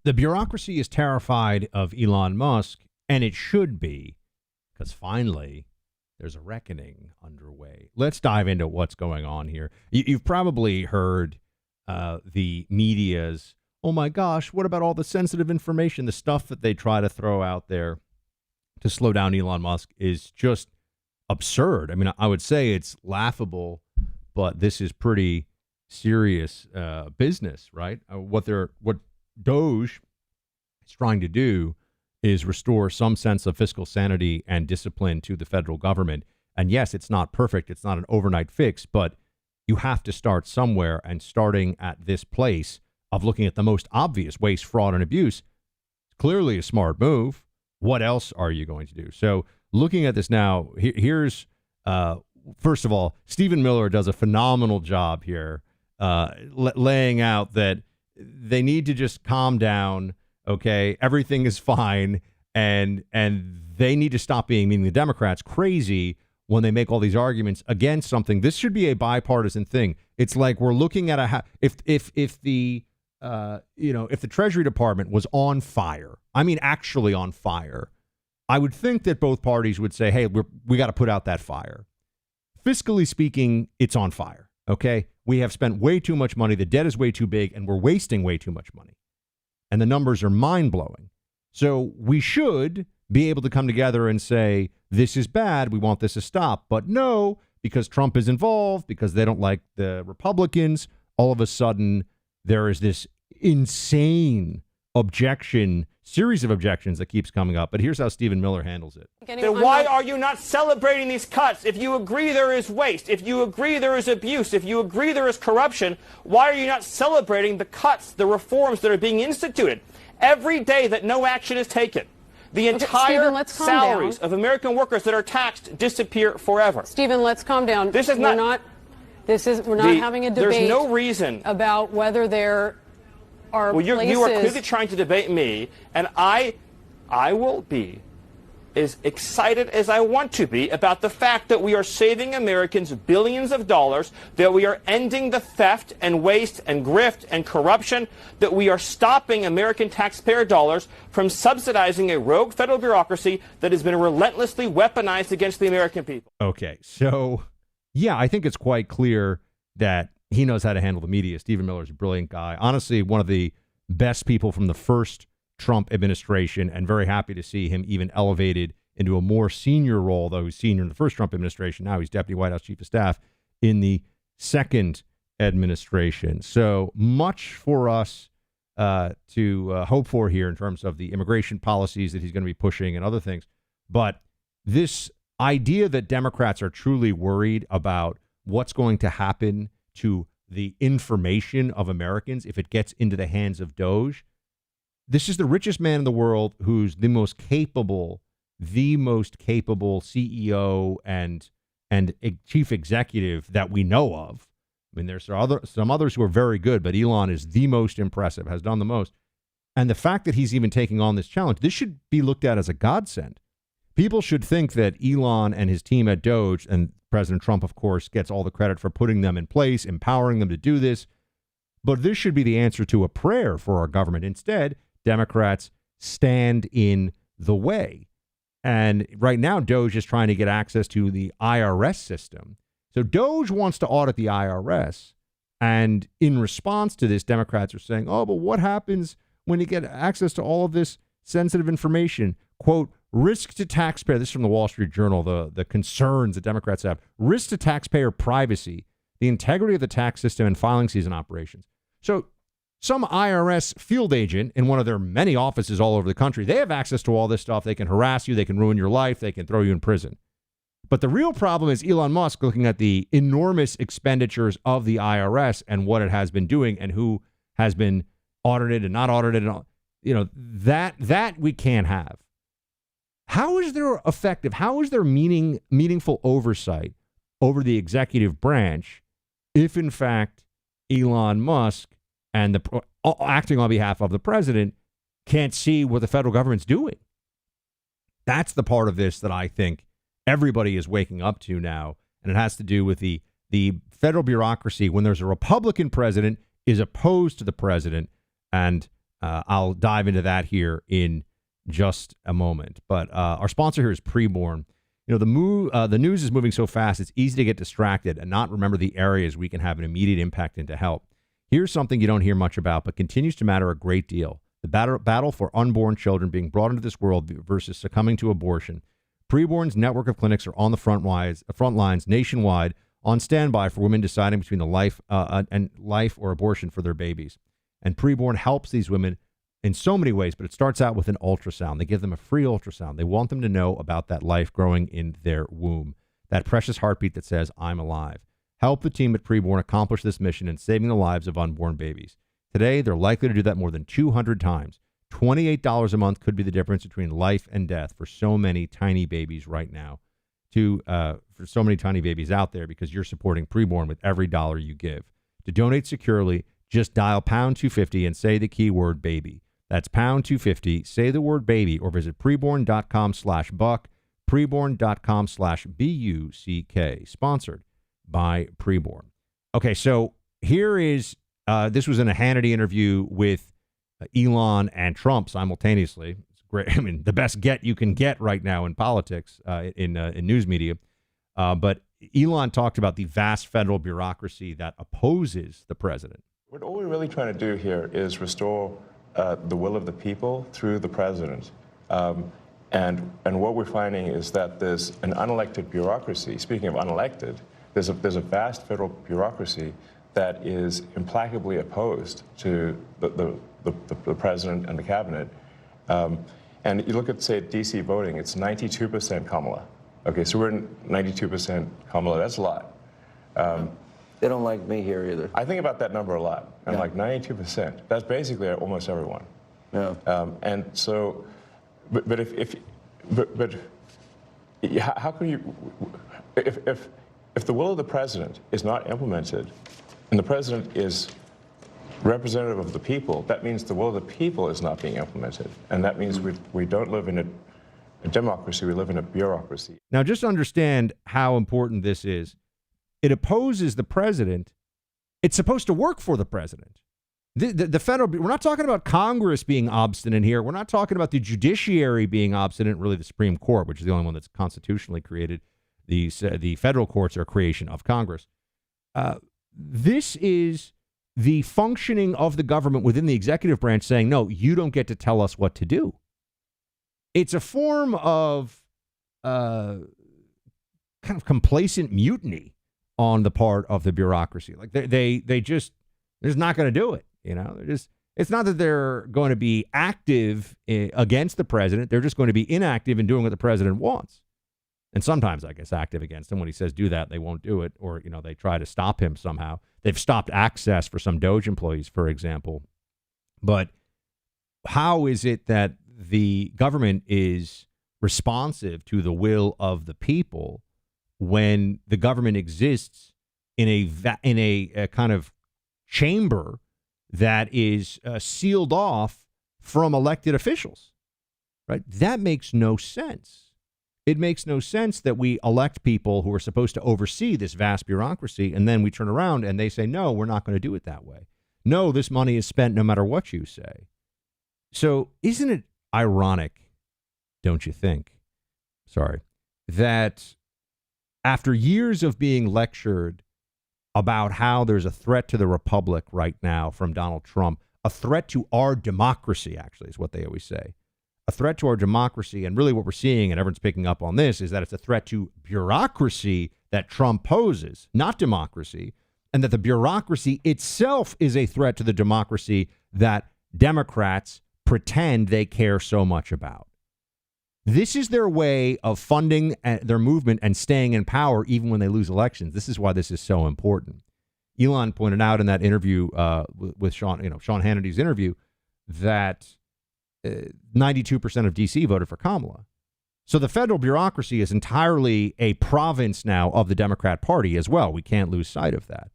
The bureaucracy is terrified of Elon Musk, and it should be, because finally there's a reckoning underway. Let's dive into what's going on here. You've probably heard the media's, oh my gosh, what about all the sensitive information, the stuff that they try to throw out there to slow down Elon Musk is just absurd. I mean, I would say it's laughable, but this is pretty serious business, right? What Doge is trying to do is restore some sense of fiscal sanity and discipline to the federal government. And yes, it's not perfect. It's not an overnight fix, but you have to start somewhere. And starting at this place of looking at the most obvious waste, fraud, and abuse, clearly a smart move. What else are you going to do? So looking at this now, here's, first of all, Stephen Miller does a phenomenal job here laying out that they need to just calm down. Okay, everything is fine, and they need to stop being, meaning the Democrats, crazy when they make all these arguments against something. This should be a bipartisan thing. It's like we're looking at if the Treasury Department was on fire, I mean actually on fire, I would think that both parties would say, hey, we got to put out that fire. Fiscally speaking, it's on fire. Okay, we have spent way too much money. The debt is way too big, and we're wasting way too much money. And the numbers are mind-blowing. So we should be able to come together and say, this is bad, we want this to stop. But no, because Trump is involved, because they don't like the Republicans, all of a sudden there is this insane series of objections that keeps coming up. But here's how Stephen Miller handles it. Then why are you not celebrating these cuts? If you agree there is waste, if you agree there is abuse, if you agree there is corruption, why are you not celebrating the cuts, the reforms that are being instituted? Every day that no action is taken, the entire salaries of American workers that are taxed disappear forever. Stephen, let's calm down. This is not we're not having a debate. There's no reason about whether there are places. You are clearly trying to debate me, and I will be as excited as I want to be about the fact that we are saving Americans billions of dollars, that we are ending the theft and waste and grift and corruption, that we are stopping American taxpayer dollars from subsidizing a rogue federal bureaucracy that has been relentlessly weaponized against the American people. Okay, so yeah, I think it's quite clear that he knows how to handle the media. Stephen Miller is a brilliant guy. Honestly, one of the best people from the first Trump administration, and very happy to see him even elevated into a more senior role, though he's senior in the first Trump administration. Now he's Deputy White House Chief of Staff in the second administration. So much for us to hope for here in terms of the immigration policies that he's going to be pushing and other things. But this idea that Democrats are truly worried about what's going to happen to the information of Americans if it gets into the hands of Doge. This is the richest man in the world who's the most capable CEO and chief executive that we know of. I mean, there's some others who are very good, but Elon is the most impressive, has done the most. And the fact that he's even taking on this challenge, this should be looked at as a godsend. People should think that Elon and his team at Doge, and President Trump, of course, gets all the credit for putting them in place, empowering them to do this. But this should be the answer to a prayer for our government. Instead, Democrats stand in the way. And right now, Doge is trying to get access to the IRS system. So Doge wants to audit the IRS. And in response to this, Democrats are saying, oh, but what happens when you get access to all of this sensitive information? Quote, risk to taxpayer, this is from the Wall Street Journal, the concerns that Democrats have, risk to taxpayer privacy, the integrity of the tax system, and filing season operations. So some IRS field agent in one of their many offices all over the country, they have access to all this stuff. They can harass you. They can ruin your life. They can throw you in prison. But the real problem is Elon Musk looking at the enormous expenditures of the IRS and what it has been doing and who has been audited and not audited. And all, that we can't have. How is there effective? How is there meaningful oversight over the executive branch if, in fact, Elon Musk and acting on behalf of the president can't see what the federal government's doing? That's the part of this that I think everybody is waking up to now, and it has to do with the federal bureaucracy when there's a Republican president is opposed to the president, and I'll dive into that here in just a moment. But our sponsor here is Preborn. You know, the news is moving so fast, it's easy to get distracted and not remember the areas we can have an immediate impact and to help. Here's something you don't hear much about, but continues to matter a great deal. The battle for unborn children being brought into this world versus succumbing to abortion. Preborn's network of clinics are on the front lines nationwide, on standby for women deciding between the life or abortion for their babies. And Preborn helps these women in so many ways, but it starts out with an ultrasound. They give them a free ultrasound. They want them to know about that life growing in their womb, that precious heartbeat that says, I'm alive. Help the team at Preborn accomplish this mission in saving the lives of unborn babies. Today, they're likely to do that more than 200 times. $28 a month could be the difference between life and death for so many tiny babies right now. For so many tiny babies out there, because you're supporting Preborn with every dollar you give. To donate securely, just dial pound 250 and say the keyword baby. That's pound 250, say the word baby, or visit preborn.com/buck, preborn.com/BUCK. Sponsored by Preborn. Okay, so here is, this was in a Hannity interview with Elon and Trump simultaneously. It's great. I mean, the best get you can get right now in politics, in news media. But Elon talked about the vast federal bureaucracy that opposes the president. What all we're really trying to do here is restore the will of the people through the president. And what we're finding is that there's an unelected bureaucracy. Speaking of unelected, there's a vast federal bureaucracy that is implacably opposed to the president and the cabinet. And you look at, say, DC voting, it's 92% Kamala. Okay, so we're 92% Kamala. That's a lot. They don't like me here either. I think about that number a lot. I'm Yeah. like 92%. That's basically almost everyone. Yeah. And so, but how can you, if the will of the president is not implemented, and the president is representative of the people, that means the will of the people is not being implemented, and that means we don't live in a democracy. We live in a bureaucracy. Now, just understand how important this is. It opposes the president. It's supposed to work for the president. The federal, we're not talking about Congress being obstinate here. We're not talking about the judiciary being obstinate, really the Supreme Court, which is the only one that's constitutionally created. The federal courts are a creation of Congress. This is the functioning of the government within the executive branch saying, no, you don't get to tell us what to do. It's a form of kind of complacent mutiny on the part of the bureaucracy. Like they're just not going to do it. You know, it's not that they're going to be active against the president. They're just going to be inactive in doing what the president wants. And sometimes, I guess, active against him. When he says do that, they won't do it. Or, you know, they try to stop him somehow. They've stopped access for some Doge employees, for example. But how is it that the government is responsive to the will of the people when the government exists in a kind of chamber that is sealed off from elected officials, right? That makes no sense. It makes no sense that we elect people who are supposed to oversee this vast bureaucracy, and then we turn around and they say, no, we're not going to do it that way. No, this money is spent no matter what you say. So isn't it ironic, don't you think, that after years of being lectured about how there's a threat to the republic right now from Donald Trump, a threat to our democracy, actually, is what they always say. A threat to our democracy, and really what we're seeing, and everyone's picking up on this, is that it's a threat to bureaucracy that Trump poses, not democracy, and that the bureaucracy itself is a threat to the democracy that Democrats pretend they care so much about. This is their way of funding their movement and staying in power even when they lose elections. This is why this is so important. Elon pointed out in that interview with Sean Hannity's interview, that 92% of D.C. voted for Kamala. So the federal bureaucracy is entirely a province now of the Democrat Party as well. We can't lose sight of that.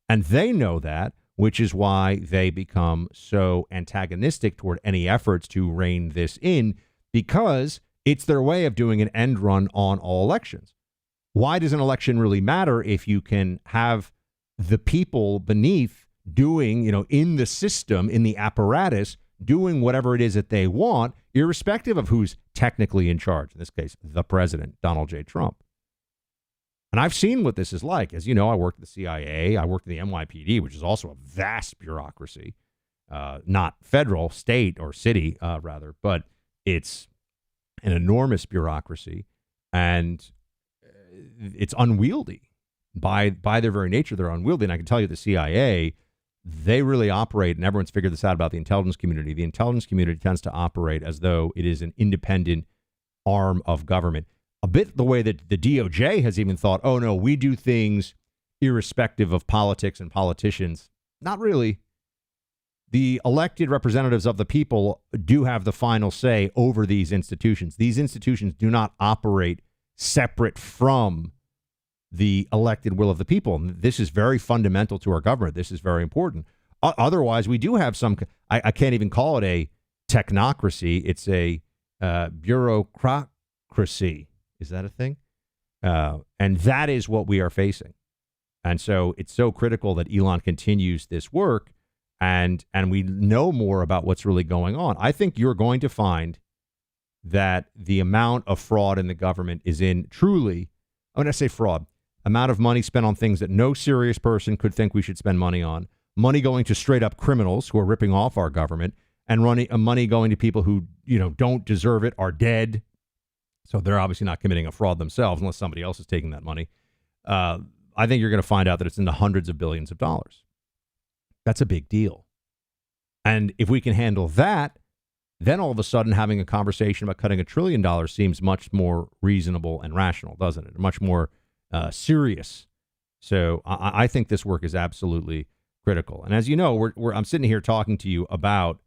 And they know that, which is why they become so antagonistic toward any efforts to rein this in, because it's their way of doing an end run on all elections. Why does an election really matter if you can have the people beneath doing, in the system, in the apparatus, doing whatever it is that they want, irrespective of who's technically in charge. In this case, the president, Donald J. Trump. And I've seen what this is like. As you know, I worked at the CIA. I worked at the NYPD, which is also a vast bureaucracy. Not federal, state, or city, rather, but it's an enormous bureaucracy. And it's unwieldy. By their very nature, they're unwieldy. And I can tell you the CIA, they really operate, and everyone's figured this out about the intelligence community. The intelligence community tends to operate as though it is an independent arm of government. A bit the way that the DOJ has even thought, oh, no, we do things irrespective of politics and politicians. Not really. The elected representatives of the people do have the final say over these institutions. These institutions do not operate separate from the elected will of the people. And this is very fundamental to our government. This is very important. Otherwise, we do have some, I can't even call it a technocracy. It's a bureaucracy. Is that a thing? And that is what we are facing. And so it's so critical that Elon continues this work and we know more about what's really going on. I think you're going to find that the amount of fraud in the government is in truly, when I say fraud, amount of money spent on things that no serious person could think we should spend money on, money going to straight up criminals who are ripping off our government, and money going to people who, don't deserve it, are dead. So they're obviously not committing a fraud themselves unless somebody else is taking that money. I think you're going to find out that it's in the hundreds of billions of dollars. That's a big deal. And if we can handle that, then all of a sudden having a conversation about cutting $1 trillion seems much more reasonable and rational, doesn't it? Much more serious. So I think this work is absolutely critical. And as you know, I'm sitting here talking to you about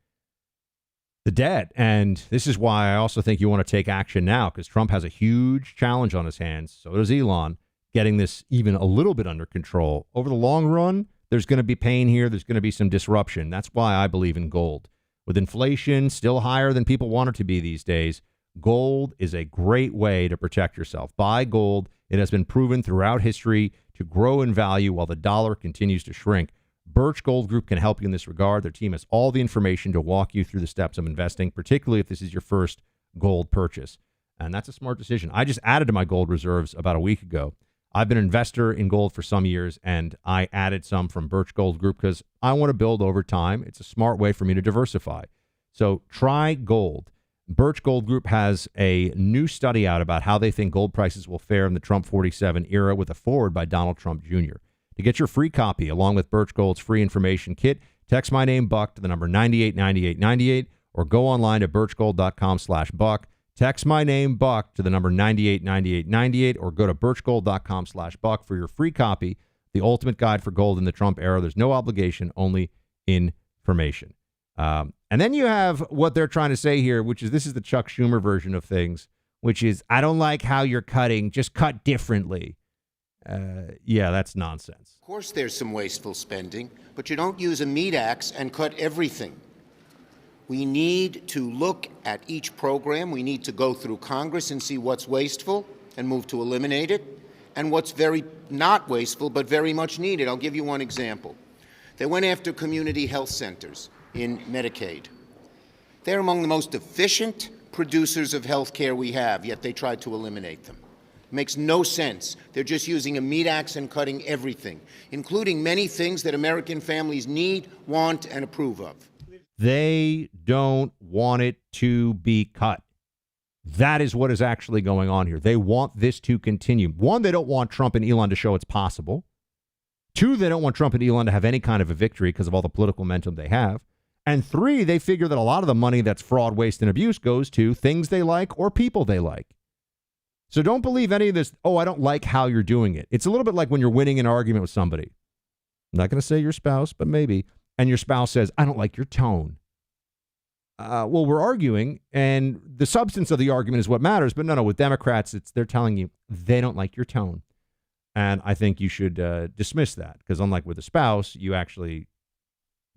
the debt. And this is why I also think you want to take action now, because Trump has a huge challenge on his hands. So does Elon, getting this even a little bit under control. Over the long run, there's going to be pain here. There's going to be some disruption. That's why I believe in gold. With inflation still higher than people want it to be these days, gold is a great way to protect yourself. Buy gold. It has been proven throughout history to grow in value while the dollar continues to shrink. Birch Gold Group can help you in this regard. Their team has all the information to walk you through the steps of investing, particularly if this is your first gold purchase. And that's a smart decision. I just added to my gold reserves about a week ago. I've been an investor in gold for some years, and I added some from Birch Gold Group because I want to build over time. It's a smart way for me to diversify. So try gold. Birch Gold Group has a new study out about how they think gold prices will fare in the Trump 47 era with a forward by Donald Trump Jr. To get your free copy, along with Birch Gold's free information kit, text my name, Buck, to the number 989898, or go online to birchgold.com/Buck. Text my name, Buck, to the number 989898, or go to birchgold.com/Buck for your free copy, The Ultimate Guide for Gold in the Trump Era. There's no obligation, only information. And then you have what they're trying to say here, which is this is the Chuck Schumer version of things, which is, I don't like how you're cutting, just cut differently. Yeah, that's nonsense. Of course there's some wasteful spending, but you don't use a meat axe and cut everything. We need to look at each program. We need to go through Congress and see what's wasteful and move to eliminate it, and what's very not wasteful but very much needed. I'll give you one example. They went after community health centers in Medicaid. They're among the most efficient producers of health care we have, yet they tried to eliminate them. It makes no sense. They're just using a meat axe and cutting everything, including many things that American families need, want, and approve of. They don't want it to be cut. That is what is actually going on here. They want this to continue. One, they don't want Trump and Elon to show it's possible. Two, they don't want Trump and Elon to have any kind of a victory because of all the political momentum they have. And three, they figure that a lot of the money that's fraud, waste, and abuse goes to things they like or people they like. So don't believe any of this, I don't like how you're doing it. It's a little bit like when you're winning an argument with somebody. I'm not going to say your spouse, but maybe. And your spouse says, I don't like your tone. Well, we're arguing, and the substance of the argument is what matters. But no, with Democrats, they're telling you they don't like your tone. And I think you should dismiss that, because unlike with a spouse, you actually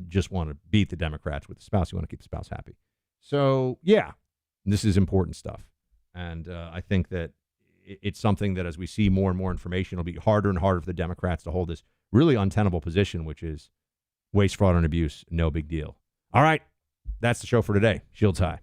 just want to beat the Democrats. With the spouse, you want to keep the spouse happy. So, yeah, this is important stuff. And I think that it's something that as we see more and more information, it'll be harder and harder for the Democrats to hold this really untenable position, which is waste, fraud, and abuse, no big deal. All right. That's the show for today. Shields high.